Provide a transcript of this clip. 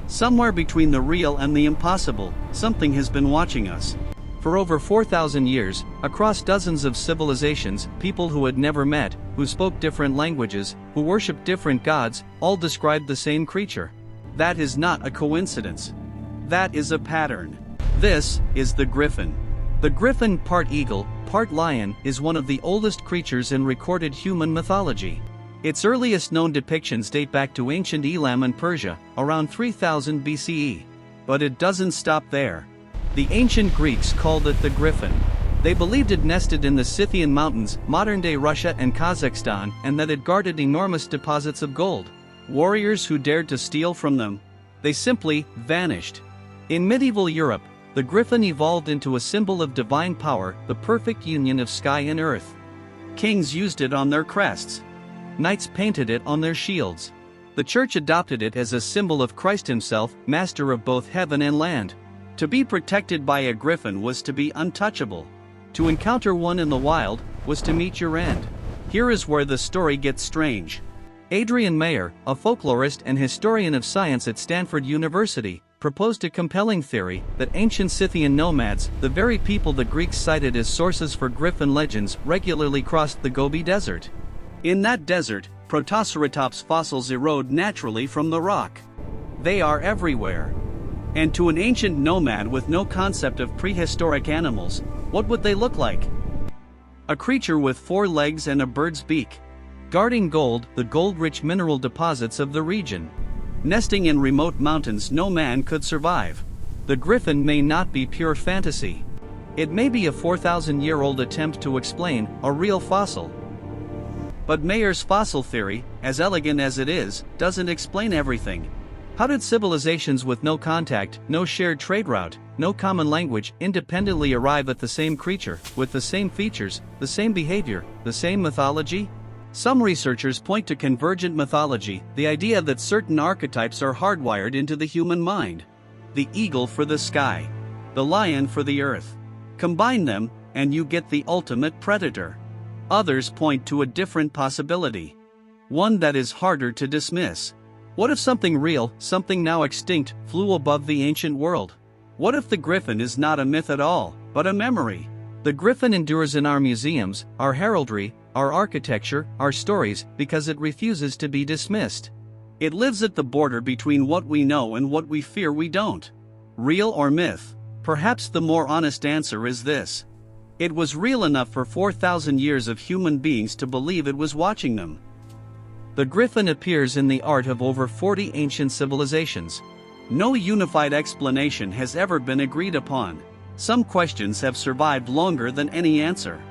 Somewhere between the real and the impossible, something has been watching us. For over 4,000 years, across dozens of civilizations, people who had never met, who spoke different languages, who worshipped different gods, all described the same creature. That is not a coincidence. That is a pattern. This is the griffin. The griffin, part eagle, part lion, is one of the oldest creatures in recorded human mythology. Its earliest known depictions date back to ancient Elam and Persia, around 3000 BCE. But it doesn't stop there. The ancient Greeks called it the griffin. They believed it nested in the Scythian mountains, modern-day Russia and Kazakhstan, and that it guarded enormous deposits of gold. Warriors who dared to steal from them, they simply vanished. In medieval Europe, the griffin evolved into a symbol of divine power, the perfect union of sky and earth. Kings used it on their crests. Knights painted it on their shields. The church adopted it as a symbol of Christ himself, master of both heaven and land. To be protected by a griffin was to be untouchable. To encounter one in the wild was to meet your end. Here is where the story gets strange. Adrienne Mayor, a folklorist and historian of science at Stanford University, proposed a compelling theory that ancient Scythian nomads, the very people the Greeks cited as sources for griffin legends, regularly crossed the Gobi Desert. In that desert, Protoceratops fossils erode naturally from the rock. They are everywhere. And to an ancient nomad with no concept of prehistoric animals, what would they look like? A creature with 4 legs and a bird's beak. Guarding gold, the gold-rich mineral deposits of the region. Nesting in remote mountains no man could survive. The griffin may not be pure fantasy. It may be a 4,000-year-old attempt to explain a real fossil. But Mayor's fossil theory, as elegant as it is, doesn't explain everything. How did civilizations with no contact, no shared trade route, no common language, independently arrive at the same creature, with the same features, the same behavior, the same mythology? Some researchers point to convergent mythology, the idea that certain archetypes are hardwired into the human mind. The eagle for the sky. The lion for the earth. Combine them, and you get the ultimate predator. Others point to a different possibility. One that is harder to dismiss. What if something real, something now extinct, flew above the ancient world? What if the griffin is not a myth at all, but a memory? The griffin endures in our museums, our heraldry, our architecture, our stories, because it refuses to be dismissed. It lives at the border between what we know and what we fear we don't. Real or myth? Perhaps the more honest answer is this. It was real enough for 4,000 years of human beings to believe it was watching them. The griffin appears in the art of over 40 ancient civilizations. No unified explanation has ever been agreed upon. Some questions have survived longer than any answer.